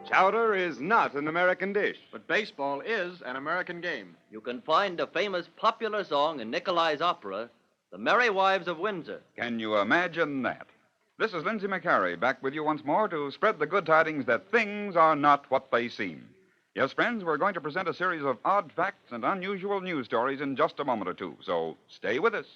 Chowder is not an American dish. But baseball is an American game. You can find a famous popular song in Nicolai's opera, The Merry Wives of Windsor. Can you imagine that? This is Lindsay McCary back with you once more to spread the good tidings that things are not what they seem. Yes, friends, we're going to present a series of odd facts and unusual news stories in just a moment or two, so stay with us.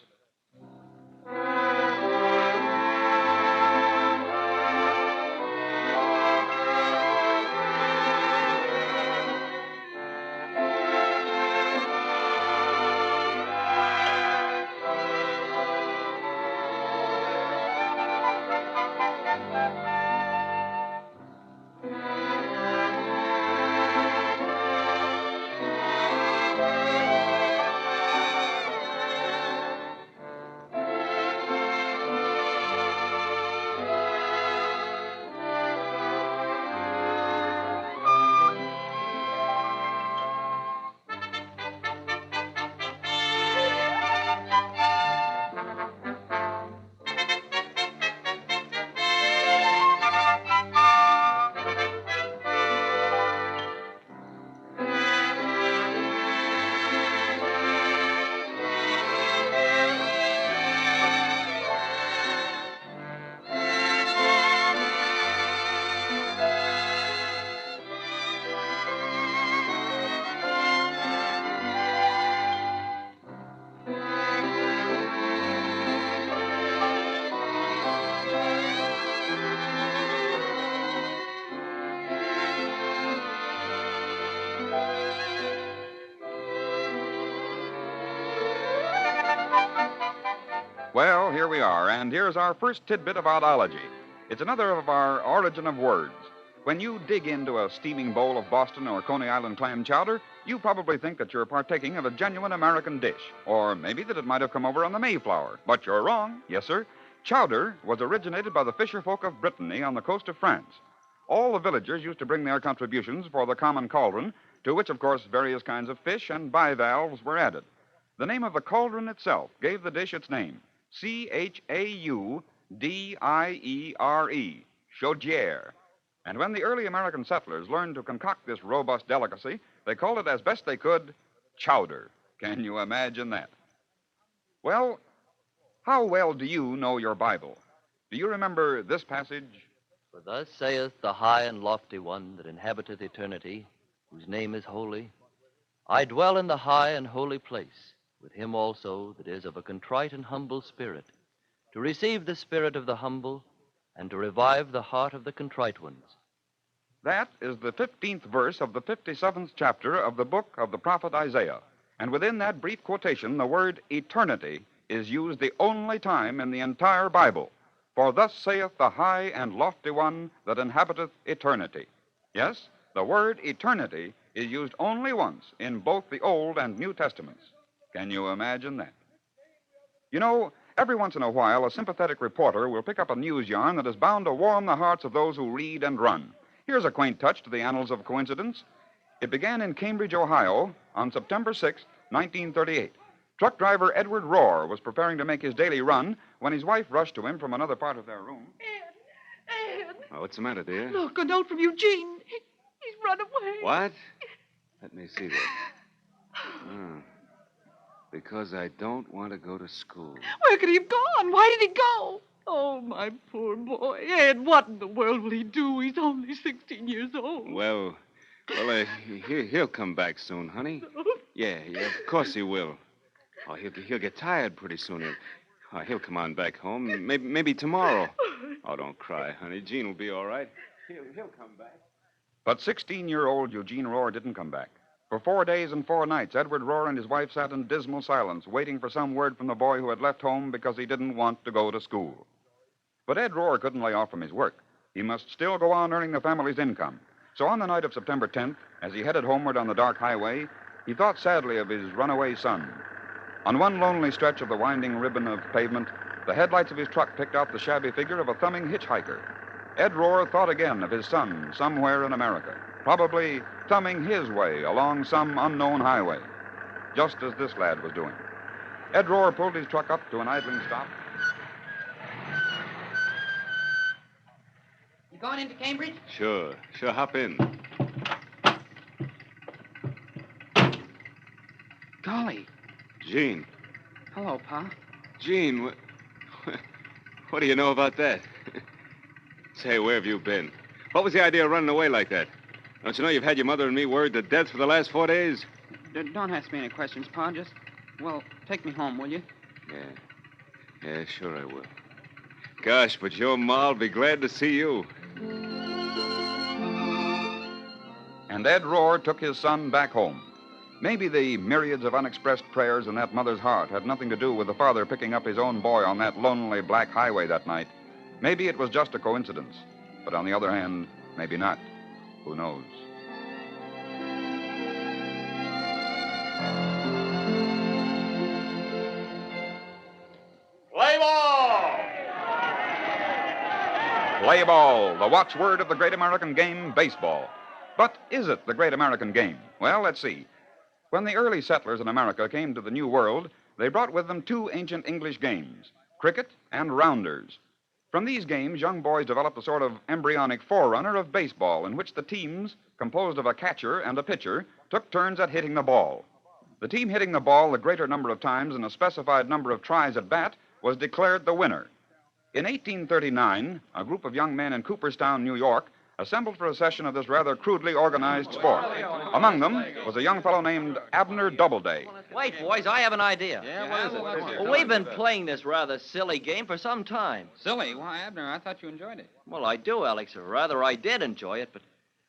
Well, here we are, and here's our first tidbit of oddology. It's another of our origin of words. When you dig into a steaming bowl of Boston or Coney Island clam chowder, you probably think that you're partaking of a genuine American dish, or maybe that it might have come over on the Mayflower. But you're wrong. Yes, sir. Chowder was originated by the fisher folk of Brittany on the coast of France. All the villagers used to bring their contributions for the common cauldron, to which, of course, various kinds of fish and bivalves were added. The name of the cauldron itself gave the dish its name. Chaudiere, chaudiere. And when the early American settlers learned to concoct this robust delicacy, they called it as best they could chowder. Can you imagine that? Well, how well do you know your Bible? Do you remember this passage? For thus saith the high and lofty one that inhabiteth eternity, whose name is holy. I dwell in the high and holy place, with him also that is of a contrite and humble spirit, to receive the spirit of the humble, and to revive the heart of the contrite ones. That is the 15th verse of the 57th chapter of the book of the prophet Isaiah. And within that brief quotation, the word eternity is used the only time in the entire Bible. For thus saith the high and lofty one that inhabiteth eternity. Yes, the word eternity is used only once in both the Old and New Testaments. Can you imagine that? You know, every once in a while, a sympathetic reporter will pick up a news yarn that is bound to warm the hearts of those who read and run. Here's a quaint touch to the annals of coincidence. It began in Cambridge, Ohio, on September 6, 1938. Truck driver Edward Rohr was preparing to make his daily run when his wife rushed to him from another part of their room. Ed! Oh, what's the matter, dear? Look, a note from Eugene. He's run away. What? Let me see that. Oh. Because I don't want to go to school. Where could he have gone? Why did he go? Oh, my poor boy. Ed, what in the world will he do? He's only 16 years old. Well, he'll come back soon, honey. Yeah, of course he will. Oh, he'll get tired pretty soon. He'll come on back home. Maybe tomorrow. Oh, don't cry, honey. Gene will be all right. He'll come back. But 16-year-old Eugene Rohr didn't come back. For 4 days and 4 nights, Edward Rohr and his wife sat in dismal silence, waiting for some word from the boy who had left home because he didn't want to go to school. But Ed Rohr couldn't lay off from his work. He must still go on earning the family's income. So on the night of September 10th, as he headed homeward on the dark highway, he thought sadly of his runaway son. On one lonely stretch of the winding ribbon of pavement, the headlights of his truck picked out the shabby figure of a thumbing hitchhiker. Ed Rohr thought again of his son somewhere in America, probably thumbing his way along some unknown highway, just as this lad was doing. Ed Rohr pulled his truck up to an idling stop. going into Cambridge? Sure. Hop in. Golly. Gene. Hello, Pa. Gene, what do you know about that? Say, where have you been? What was the idea of running away like that? Don't you know you've had your mother and me worried to death for the last 4 days? Don't ask me any questions, Pa. Just, take me home, will you? Yeah, sure I will. Gosh, but your ma'll be glad to see you. And Ed Rohr took his son back home. Maybe the myriads of unexpressed prayers in that mother's heart had nothing to do with the father picking up his own boy on that lonely black highway that night. Maybe it was just a coincidence. But on the other hand, maybe not. Who knows? Play ball! Play ball, the watchword of the great American game, baseball. But is it the great American game? Well, let's see. When the early settlers in America came to the New World, they brought with them two ancient English games, cricket and rounders. From these games, young boys developed a sort of embryonic forerunner of baseball in which the teams, composed of a catcher and a pitcher, took turns at hitting the ball. The team hitting the ball the greater number of times in a specified number of tries at bat was declared the winner. In 1839, a group of young men in Cooperstown, New York, assembled for a session of this rather crudely organized sport. Among them was a young fellow named Abner Doubleday. Wait, boys, I have an idea. What is it? Well, we've been playing this rather silly game for some time. Silly? Why, Abner, I thought you enjoyed it. Well, I do, Alex, or rather, I did enjoy it, but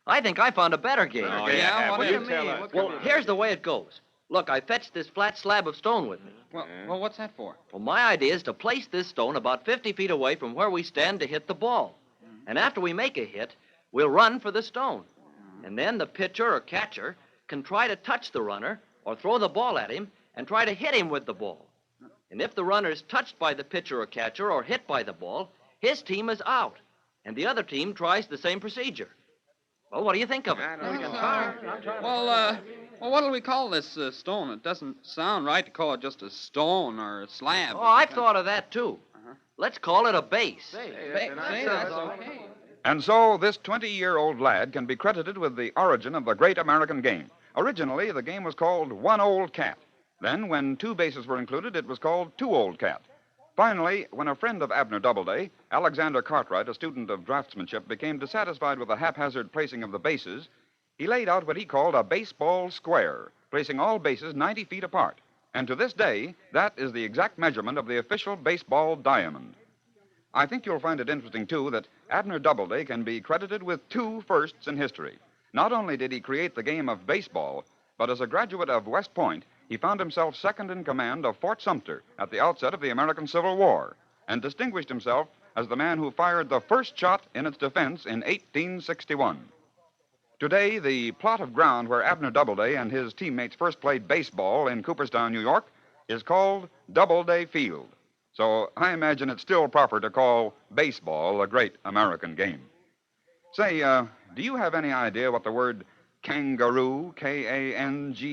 I think I found a better game. Oh, yeah, what will do you you tell mean? us? Well, here's the way it goes. Look, I fetched this flat slab of stone with me. Well, what's that for? Well, my idea is to place this stone about 50 feet away from where we stand to hit the ball. And after we make a hit, we'll run for the stone. And then the pitcher or catcher can try to touch the runner or throw the ball at him and try to hit him with the ball. And if the runner's touched by the pitcher or catcher or hit by the ball, his team is out. And the other team tries the same procedure. Well, what do you think of it? Well, what'll we call this stone? It doesn't sound right to call it just a stone or a slab. Oh, I've thought of that, too. Let's call it a base. That's okay. And so this 20-year-old lad can be credited with the origin of the great American game. Originally, the game was called One Old Cat. Then, when two bases were included, it was called Two Old Cat. Finally, when a friend of Abner Doubleday, Alexander Cartwright, a student of draftsmanship, became dissatisfied with the haphazard placing of the bases, he laid out what he called a baseball square, placing all bases 90 feet apart. And to this day, that is the exact measurement of the official baseball diamond. I think you'll find it interesting, too, that Abner Doubleday can be credited with two firsts in history. Not only did he create the game of baseball, but as a graduate of West Point, he found himself second in command of Fort Sumter at the outset of the American Civil War, and distinguished himself as the man who fired the first shot in its defense in 1861. Today, the plot of ground where Abner Doubleday and his teammates first played baseball in Cooperstown, New York, is called Doubleday Field. So I imagine it's still proper to call baseball a great American game. Say, do you have any idea what the word kangaroo, Kangaroo,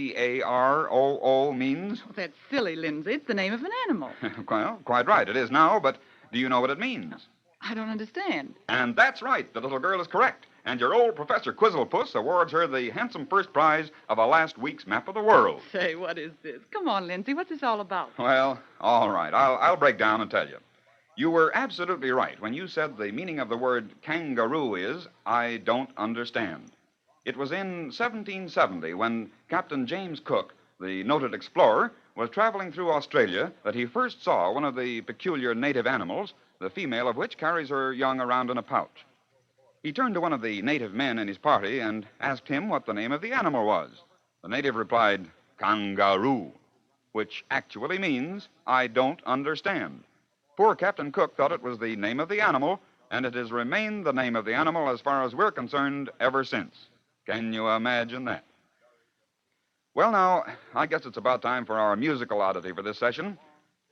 means? Oh, that's silly, Lindsay. It's the name of an animal. Well, quite right. It is now, but do you know what it means? I don't understand. And that's right. The little girl is correct. And your old Professor Quizzlepuss awards her the handsome first prize of a last week's map of the world. Say, what is this? Come on, Lindsay. What's this all about? Well, all right. I'll break down and tell you. You were absolutely right when you said the meaning of the word kangaroo is, I don't understand. It was in 1770 when Captain James Cook, the noted explorer, was traveling through Australia that he first saw one of the peculiar native animals, the female of which carries her young around in a pouch. He turned to one of the native men in his party and asked him what the name of the animal was. The native replied, kangaroo, which actually means, I don't understand. Poor Captain Cook thought it was the name of the animal, and it has remained the name of the animal as far as we're concerned ever since. Can you imagine that? Well, now, I guess it's about time for our musical oddity for this session.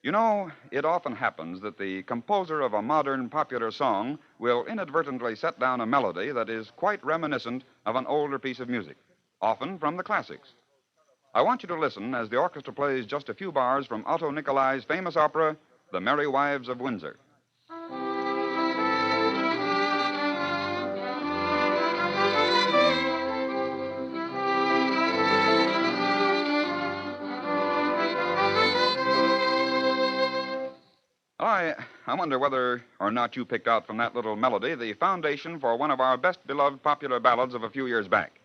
You know, it often happens that the composer of a modern popular song will inadvertently set down a melody that is quite reminiscent of an older piece of music, often from the classics. I want you to listen as the orchestra plays just a few bars from Otto Nicolai's famous opera, The Merry Wives of Windsor. I wonder whether or not you picked out from that little melody the foundation for one of our best beloved popular ballads of a few years back.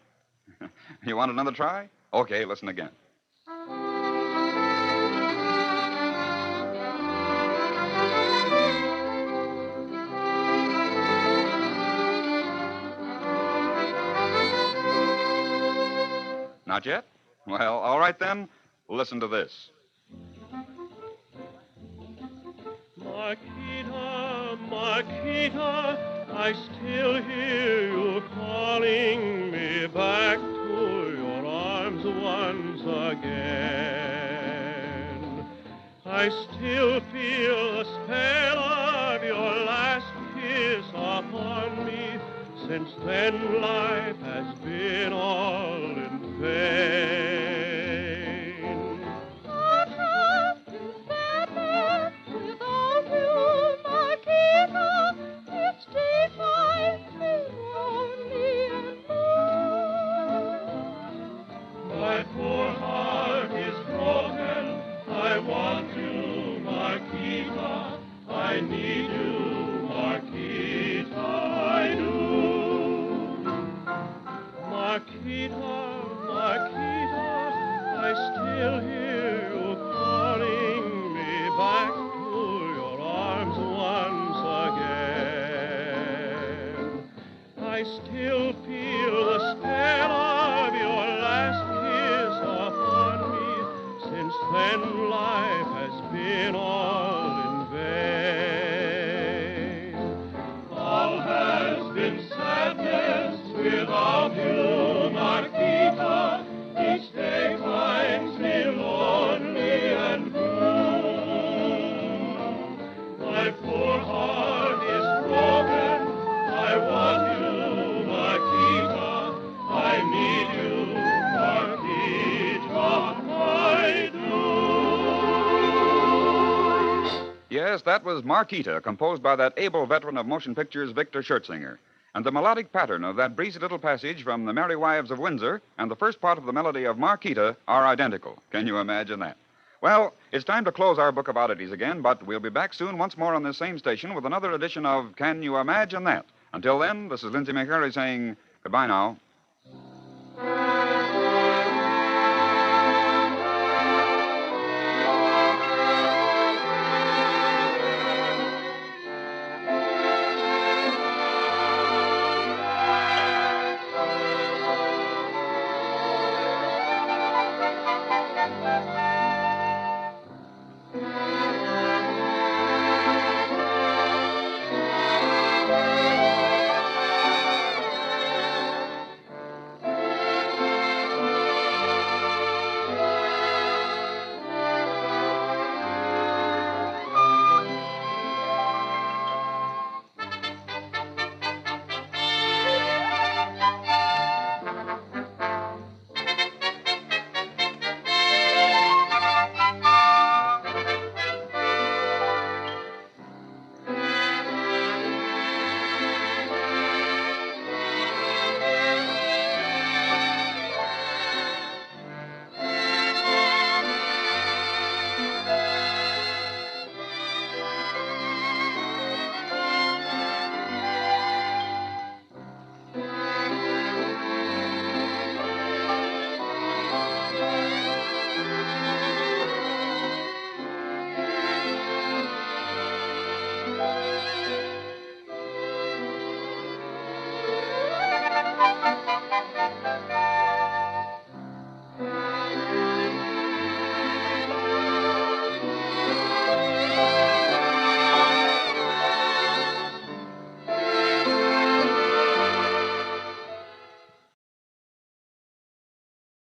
You want another try? Okay, listen again. Not yet? Well, all right then. Listen to this. Marquita, Marquita, I still hear you calling me back to your arms once again. I still feel the spell of your last kiss upon me. Since then, life has been all in vain. What has been sadness without you, Marquita? Each day finds me lonely and blue. My poor heart is broken. I want you, Marquita. I need you, Marquita. I do. Marquita, Marquita, I still hear you calling me back to your arms once again. I still feel the spell of your last kiss upon me. Since then, life has been all in vain. All has been sadness without you, Marquita. Each day finds me lonely and blue. My poor heart is broken. I want you, Marquita. I need you, Marquita. I do. Yes, that was Marquita, composed by that able veteran of motion pictures, Victor Schertzinger. And the melodic pattern of that breezy little passage from The Merry Wives of Windsor and the first part of the melody of Marquita are identical. Can you imagine that? Well, it's time to close our book of oddities again, but we'll be back soon once more on this same station with another edition of Can You Imagine That? Until then, this is Lindsay McHurry saying goodbye now.